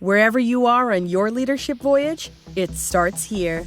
Wherever you are on your leadership voyage, it starts here.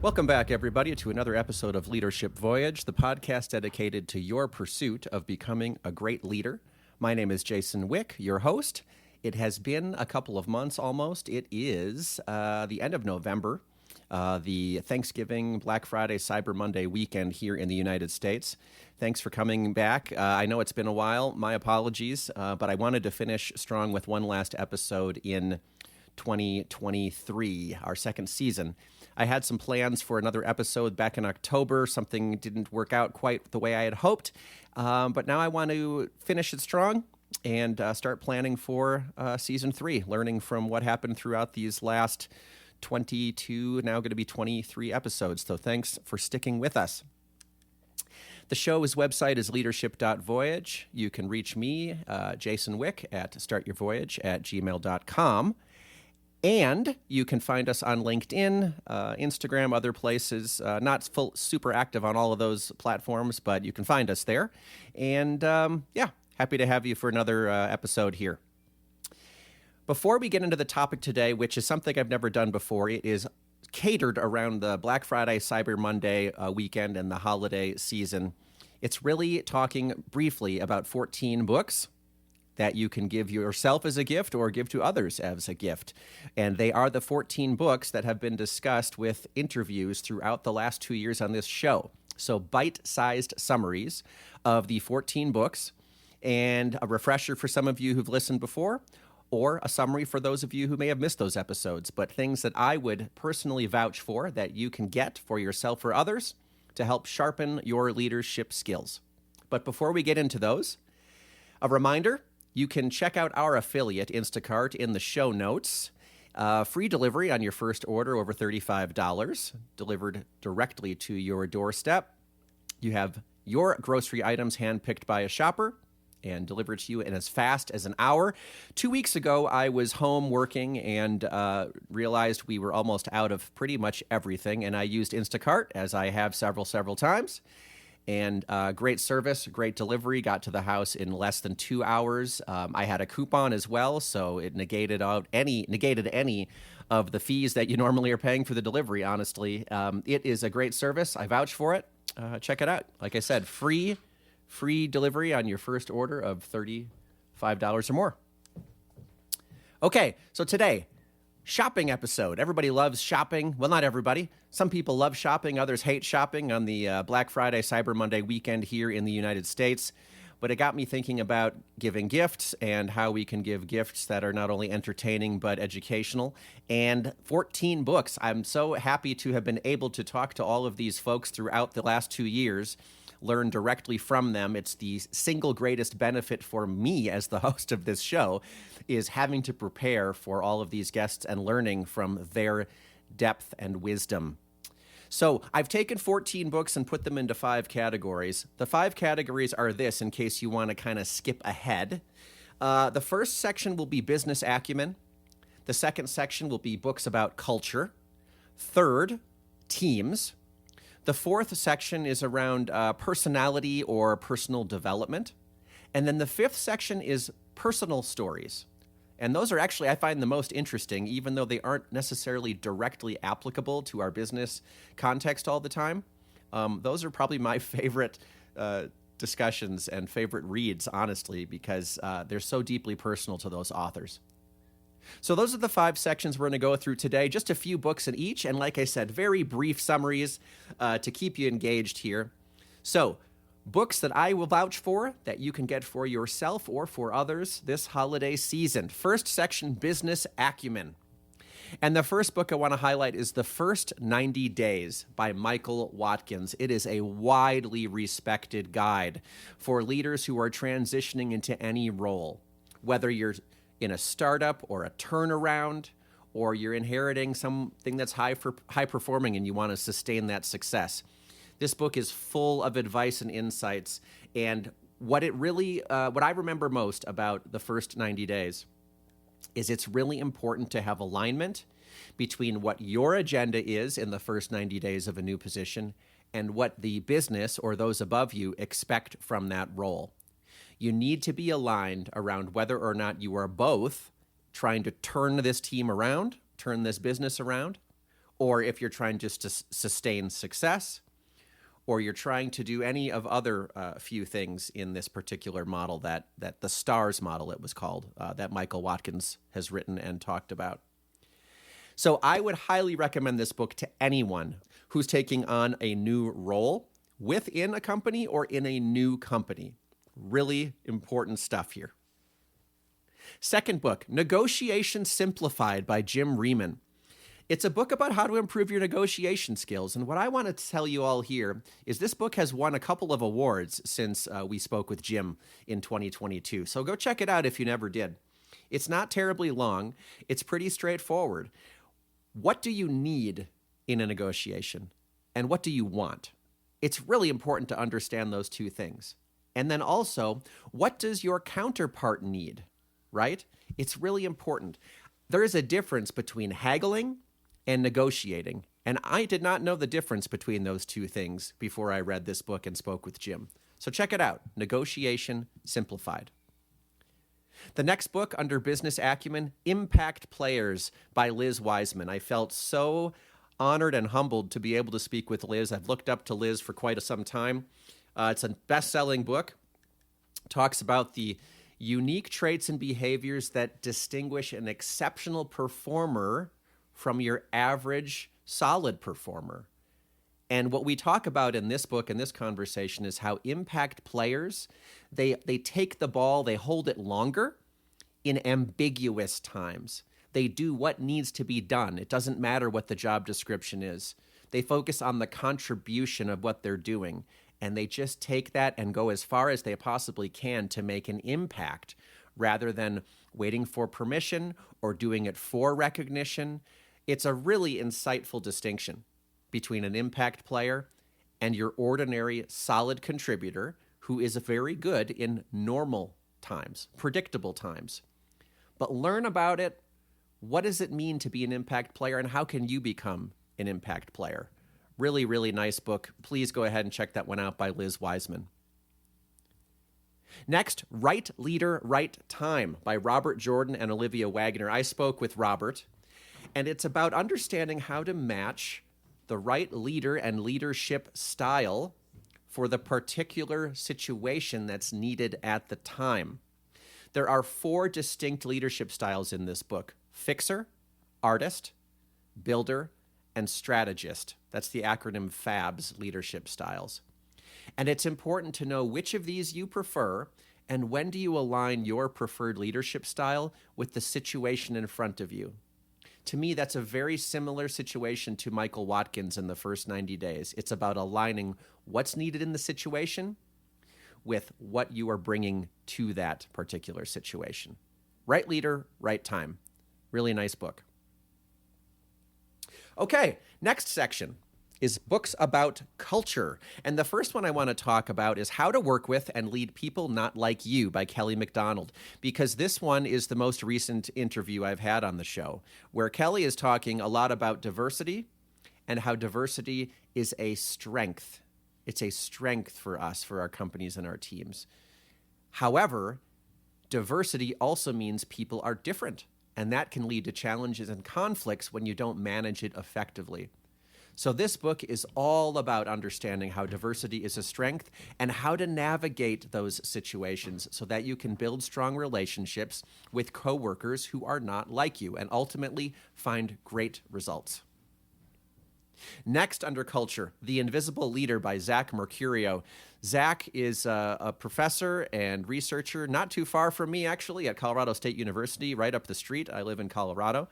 Welcome back, everybody, to another episode of Leadership Voyage, the podcast dedicated to your pursuit of becoming a great leader. My name is Jason Wick, your host. It has been a couple of months almost. It is the end of November, the Thanksgiving, Black Friday, Cyber Monday weekend here in the United States. Thanks for coming back. I know it's been a while. My apologies, but I wanted to finish strong with one last episode in 2023, our second season. I had some plans for another episode back in October. Something didn't work out quite the way I had hoped, but now I want to finish it strong and start planning for Season 3, learning from what happened throughout these last 22, now going to be 23 episodes. So thanks for sticking with us. The show's website is leadership.voyage. You can reach me, Jason Wick, at startyourvoyage@gmail.com. And you can find us on LinkedIn, Instagram, other places. Not super active on all of those platforms, but you can find us there. And happy to have you for another episode here. Before we get into the topic today, which is something I've never done before, it is catered around the Black Friday, Cyber Monday weekend and the holiday season. It's really talking briefly about 14 books that you can give yourself as a gift or give to others as a gift. And they are the 14 books that have been discussed with interviews throughout the last 2 years on this show. So bite-sized summaries of the 14 books, and a refresher for some of you who've listened before, or a summary for those of you who may have missed those episodes, but things that I would personally vouch for that you can get for yourself or others to help sharpen your leadership skills. But before we get into those, a reminder, you can check out our affiliate, Instacart, in the show notes. Free delivery on your first order over $35, delivered directly to your doorstep. You have your grocery items handpicked by a shopper and delivered to you in as fast as an hour. 2 weeks ago, I was home working and realized we were almost out of pretty much everything, and I used Instacart, as I have several times. And great service, great delivery, got to the house in less than 2 hours. I had a coupon as well, so it negated any of the fees that you normally are paying for the delivery, honestly. It is a great service. I vouch for it. Check it out. Like I said, free delivery on your first order of $35 or more. Okay, so today, shopping episode. Everybody loves shopping. Well, not everybody. Some people love shopping. Others hate shopping on the Black Friday, Cyber Monday weekend here in the United States. But it got me thinking about giving gifts and how we can give gifts that are not only entertaining but educational. And 14 books. I'm so happy to have been able to talk to all of these folks throughout the last 2 years, learn directly from them. It's the single greatest benefit for me as the host of this show is having to prepare for all of these guests and learning from their depth and wisdom. So I've taken 14 books and put them into 5 categories. The 5 categories are this, in case you want to kind of skip ahead. The first section will be business acumen. The second section will be books about culture. Third, teams. The fourth section is around personality or personal development. And then the fifth section is personal stories. And those are actually, I find, the most interesting, even though they aren't necessarily directly applicable to our business context all the time. Those are probably my favorite discussions and favorite reads, honestly, because they're so deeply personal to those authors. So those are the 5 sections we're going to go through today, just a few books in each, and like I said, very brief summaries to keep you engaged here. So, books that I will vouch for that you can get for yourself or for others this holiday season. First section, business acumen. And the first book I want to highlight is The First 90 Days by Michael Watkins. It is a widely respected guide for leaders who are transitioning into any role, whether you're in a startup or a turnaround, or you're inheriting something that's high performing and you want to sustain that success. This book is full of advice and insights, and what I remember most about the first 90 days is it's really important to have alignment between what your agenda is in the first 90 days of a new position and what the business or those above you expect from that role. You need to be aligned around whether or not you are both trying to turn this team around, turn this business around, or if you're trying just to sustain success, or you're trying to do any of other few things in this particular model that the STARS model, it was called, that Michael Watkins has written and talked about. So I would highly recommend this book to anyone who's taking on a new role within a company or in a new company. Really important stuff here. Second book, Negotiation Simplified by Jim Reiman. It's a book about how to improve your negotiation skills. And what I want to tell you all here is this book has won a couple of awards since we spoke with Jim in 2022. So go check it out if you never did. It's not terribly long. It's pretty straightforward. What do you need in a negotiation? And what do you want? It's really important to understand those two things. And then also, what does your counterpart need, right? It's really important. There is a difference between haggling and negotiating. And I did not know the difference between those two things before I read this book and spoke with Jim. So check it out, Negotiation Simplified. The next book under Business Acumen, Impact Players by Liz Wiseman. I felt so honored and humbled to be able to speak with Liz. I've looked up to Liz for quite some time. It's a best-selling book. Talks about the unique traits and behaviors that distinguish an exceptional performer from your average solid performer. And what we talk about in this book and this conversation is how impact players, they take the ball, they hold it longer in ambiguous times. They do what needs to be done. It doesn't matter what the job description is. They focus on the contribution of what they're doing, and they just take that and go as far as they possibly can to make an impact rather than waiting for permission or doing it for recognition. It's a really insightful distinction between an impact player and your ordinary solid contributor who is very good in normal times, predictable times. But learn about it. What does it mean to be an impact player, and how can you become an impact player? Really, really nice book. Please go ahead and check that one out by Liz Wiseman. Next, Right Leader, Right Time by Robert Jordan and Olivia Wagner. I spoke with Robert, and it's about understanding how to match the right leader and leadership style for the particular situation that's needed at the time. There are 4 distinct leadership styles in this book: fixer, artist, builder, and strategist. That's the acronym FABS leadership styles. And it's important to know which of these you prefer and when do you align your preferred leadership style with the situation in front of you. To me, that's a very similar situation to Michael Watkins in the first 90 days. It's about aligning what's needed in the situation with what you are bringing to that particular situation. Right leader, right time. Really nice book. Okay, next section is books about culture. And the first one I want to talk about is How to Work With and Lead People Not Like You by Kelly McDonald, because this one is the most recent interview I've had on the show, where Kelly is talking a lot about diversity and how diversity is a strength. It's a strength for us, for our companies and our teams. However, diversity also means people are different, and that can lead to challenges and conflicts when you don't manage it effectively. So this book is all about understanding how diversity is a strength and how to navigate those situations so that you can build strong relationships with coworkers who are not like you and ultimately find great results. Next, under culture, The Invisible Leader by Zach Mercurio. Zach is a professor and researcher not too far from me, actually, at Colorado State University, right up the street. I live in Colorado.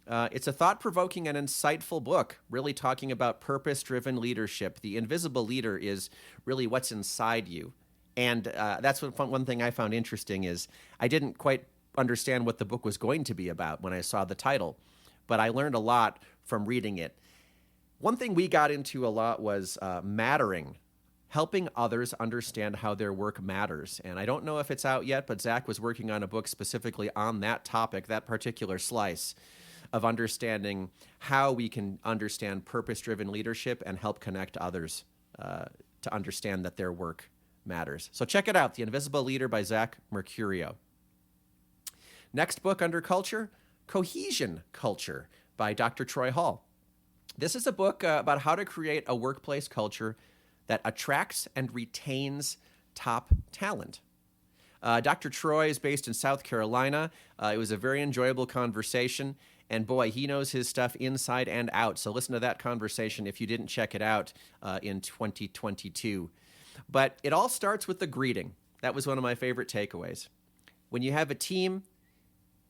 It's a thought-provoking and insightful book, really talking about purpose-driven leadership. The invisible leader is really what's inside you. And that's one thing I found interesting is I didn't quite understand what the book was going to be about when I saw the title, but I learned a lot from reading it. One thing we got into a lot was mattering, helping others understand how their work matters. And I don't know if it's out yet, but Zach was working on a book specifically on that topic, that particular slice. of understanding how we can understand purpose-driven leadership and help connect others to understand that their work matters. So check it out, The Invisible Leader by Zach Mercurio. Next book under culture, Cohesion Culture by Dr. Troy Hall. This is a book about how to create a workplace culture that attracts and retains top talent. Dr. Troy is based in South Carolina. It was a very enjoyable conversation, and boy, he knows his stuff inside and out. So listen to that conversation if you didn't check it out in 2022. But it all starts with the greeting. That was one of my favorite takeaways. When you have a team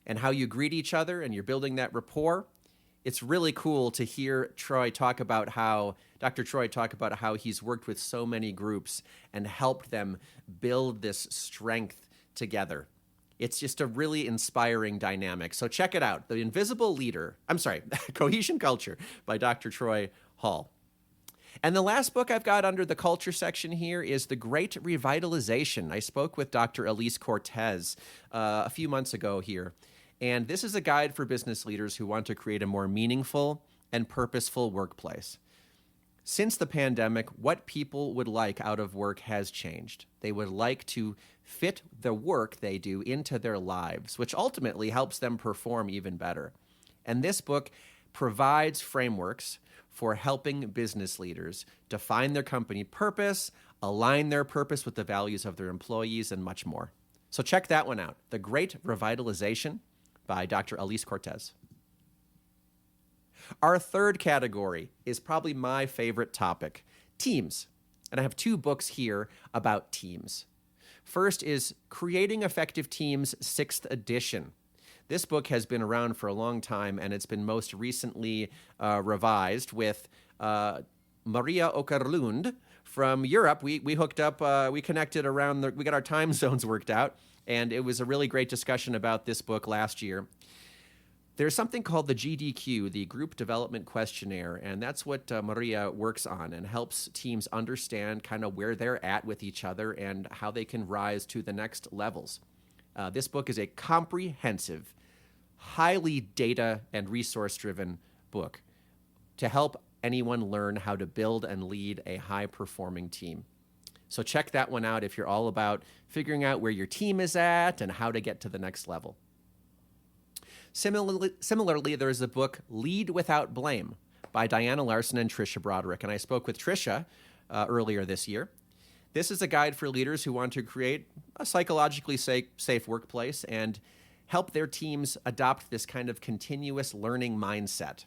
and how you greet each other and you're building that rapport, it's really cool to hear Dr. Troy talk about how he's worked with so many groups and helped them build this strength together. It's just a really inspiring dynamic. So check it out. Cohesion Culture by Dr. Troy Hall. And the last book I've got under the culture section here is The Great Revitalization. I spoke with Dr. Alise Cortez a few months ago here. And this is a guide for business leaders who want to create a more meaningful and purposeful workplace. Since the pandemic, what people would like out of work has changed. They would like to fit the work they do into their lives, which ultimately helps them perform even better. And this book provides frameworks for helping business leaders define their company purpose, align their purpose with the values of their employees, and much more. So check that one out, The Great Revitalization by Dr. Alise Cortez. Our third category is probably my favorite topic, teams. And I have two books here about teams. First is Creating Effective Teams, 6th edition. This book has been around for a long time, and it's been most recently revised with Maria Okerlund from Europe. We hooked up, we connected around, we got our time zones worked out, and it was a really great discussion about this book last year. There's something called the GDQ, the Group Development Questionnaire, and that's what Maria works on and helps teams understand kind of where they're at with each other and how they can rise to the next levels. This book is a comprehensive, highly data and resource-driven book to help anyone learn how to build and lead a high-performing team. So check that one out if you're all about figuring out where your team is at and how to get to the next level. Similarly, there is a book, Lead Without Blame, by Diana Larson and Tricia Broderick. And I spoke with Tricia earlier this year. This is a guide for leaders who want to create a psychologically safe workplace and help their teams adopt this kind of continuous learning mindset.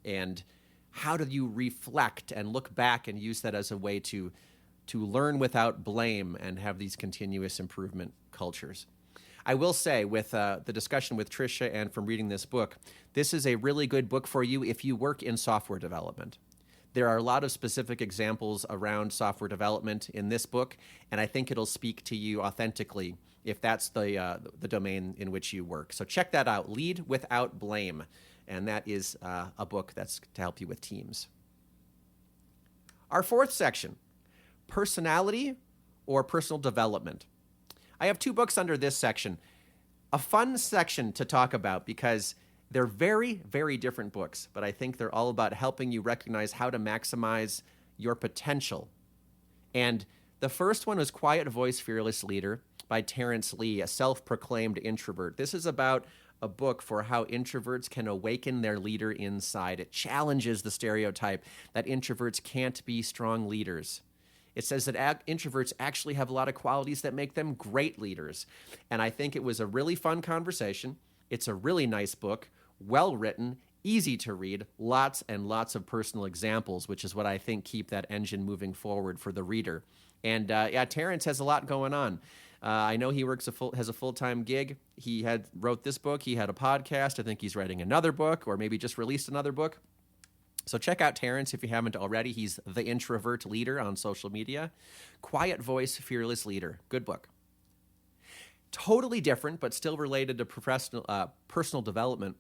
And how do you reflect and look back and use that as a way to learn without blame and have these continuous improvement cultures? I will say, with the discussion with Tricia and from reading this book, this is a really good book for you if you work in software development. There are a lot of specific examples around software development in this book, and I think it'll speak to you authentically if that's the domain in which you work. So check that out, Lead Without Blame, and that is a book that's to help you with teams. Our fourth section, personality or personal development. I have two books under this section. A fun section to talk about because they're very, very different books, but I think they're all about helping you recognize how to maximize your potential. And the first one was Quiet Voice, Fearless Leader by Terrence Lee, a self-proclaimed introvert. This is about a book for how introverts can awaken their leader inside. It challenges the stereotype that introverts can't be strong leaders. It says that introverts actually have a lot of qualities that make them great leaders. And I think it was a really fun conversation. It's a really nice book, well written, easy to read, lots and lots of personal examples, which is what I think keep that engine moving forward for the reader. And Terrence has a lot going on. I know he has a full-time gig. He wrote this book. He had a podcast. I think he's writing another book or maybe just released another book. So check out Terrence if you haven't already. He's the introvert leader on social media. Quiet Voice, Fearless Leader. Good book. Totally different, but still related to personal development.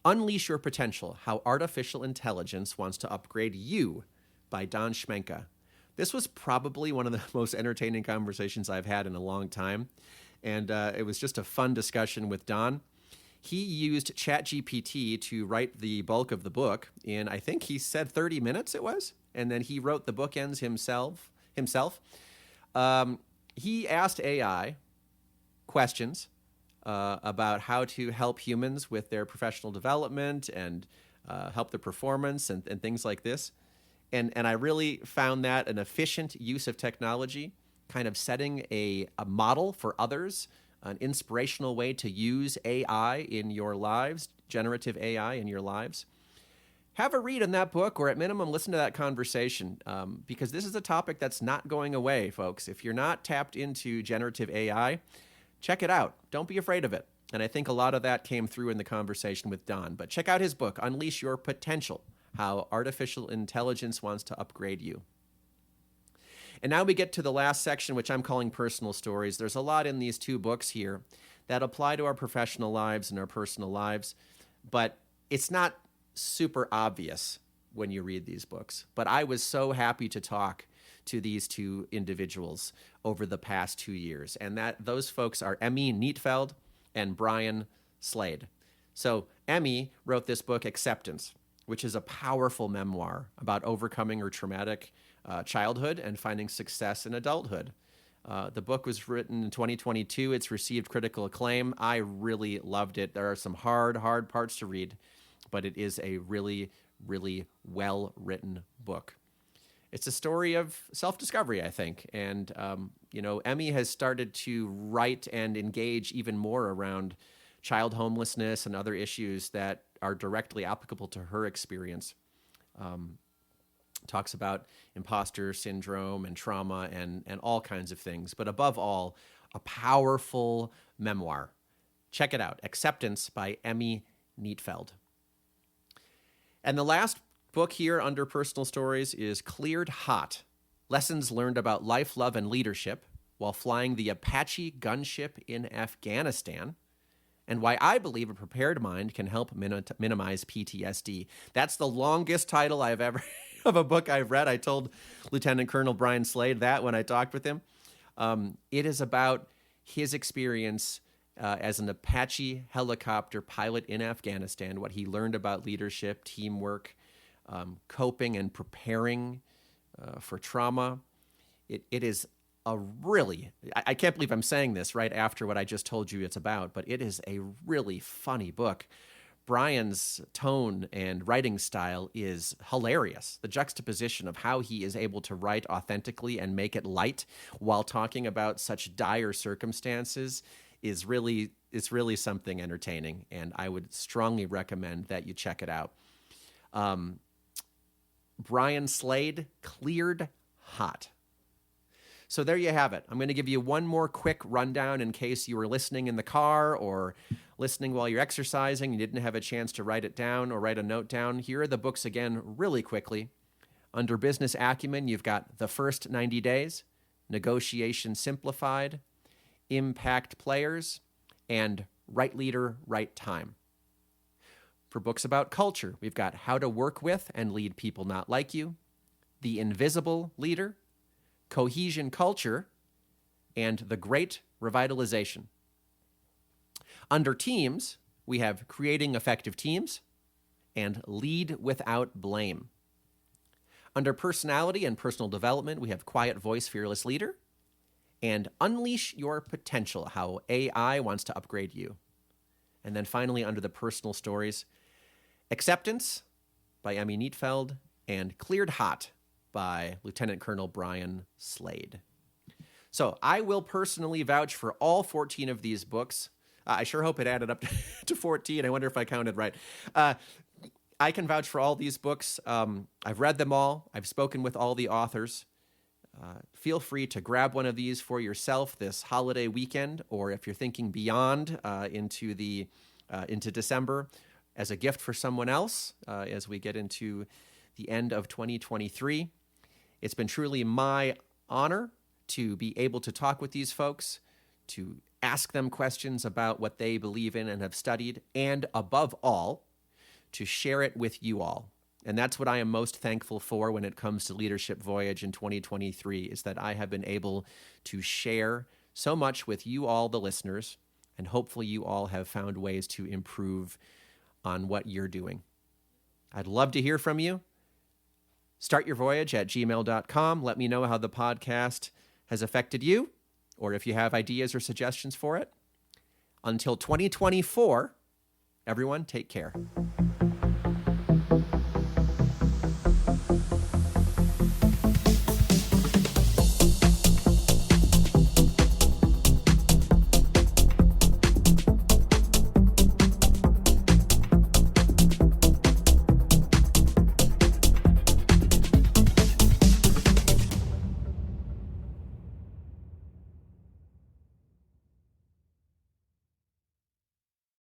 Unleash Your Potential, How Artificial Intelligence Wants to Upgrade You by Don Schmenka. This was probably one of the most entertaining conversations I've had in a long time. And it was just a fun discussion with Don. He used ChatGPT to write the bulk of the book in, I think he said 30 minutes it was, and then he wrote the bookends himself. He asked AI questions about how to help humans with their professional development and help their performance and things like this. And I really found that an efficient use of technology, kind of setting a model for others, an inspirational way to use AI in your lives, generative AI in your lives. Have a read in that book, or at minimum, listen to that conversation, because this is a topic that's not going away, folks. If you're not tapped into generative AI, check it out. Don't be afraid of it. And I think a lot of that came through in the conversation with Don. But check out his book, Unleash Your Potential, How Artificial Intelligence Wants to Upgrade You. And now we get to the last section, which I'm calling personal stories. There's a lot in these two books here that apply to our professional lives and our personal lives, but it's not super obvious when you read these books. But I was so happy to talk to these two individuals over the past 2 years, and those folks are Emmy Neatfeld and Brian Slade. So Emmy wrote this book, Acceptance, which is a powerful memoir about overcoming her traumatic childhood and finding success in adulthood. The book was written in 2022. It's received critical acclaim. I really loved it. There are some hard parts to read, but it is a really, really well-written book. It's a story of self-discovery, I think. And, Emmy has started to write and engage even more around child homelessness and other issues that are directly applicable to her experience. Talks about imposter syndrome and trauma and all kinds of things. But above all, a powerful memoir. Check it out, Acceptance by Emmy Neatfeld. And the last book here under personal stories is Cleared Hot, Lessons Learned About Life, Love, and Leadership While Flying the Apache Gunship in Afghanistan, and Why I Believe a Prepared Mind Can Help Minimize PTSD. That's the longest title I've ever of a book I've read. I told Lieutenant Colonel Brian Slade that when I talked with him. It is about his experience as an Apache helicopter pilot in Afghanistan, what he learned about leadership, teamwork, coping and preparing for trauma. It is a really, I can't believe I'm saying this right after what I just told you it's about, but it is a really funny book. Brian's tone and writing style is hilarious. The juxtaposition of how he is able to write authentically and make it light while talking about such dire circumstances is really something entertaining, and I would strongly recommend that you check it out. Brian Slade, Cleared Hot. So there you have it. I'm going to give you one more quick rundown in case you were listening in the car or listening while you're exercising and didn't have a chance to write it down or write a note down. Here are the books again really quickly. Under Business Acumen, you've got The First 90 Days, Negotiation Simplified, Impact Players, and Right Leader, Right Time. For books about culture, we've got How to Work With and Lead People Not Like You, The Invisible Leader, Cohesion Culture, and The Great Revitalization. Under Teams, we have Creating Effective Teams and Lead Without Blame. Under Personality and Personal Development, we have Quiet Voice, Fearless Leader, and Unleash Your Potential, How AI Wants to Upgrade You. And then finally, under the personal stories, Acceptance by Emmy Neatfeld and Cleared Hot by Lieutenant Colonel Brian Slade. So I will personally vouch for all 14 of these books. I sure hope it added up to 14. I wonder if I counted right. I can vouch for all these books. I've read them all. I've spoken with all the authors. Feel free to grab one of these for yourself this holiday weekend, or if you're thinking beyond into December, as a gift for someone else as we get into the end of 2023. It's been truly my honor to be able to talk with these folks, to ask them questions about what they believe in and have studied, and above all, to share it with you all. And that's what I am most thankful for when it comes to Leadership Voyage in 2023, is that I have been able to share so much with you all, the listeners, And hopefully you all have found ways to improve on what you're doing. I'd love to hear from you. startyourvoyage@gmail.com. Let me know how the podcast has affected you, or if you have ideas or suggestions for it. Until 2024, everyone, take care.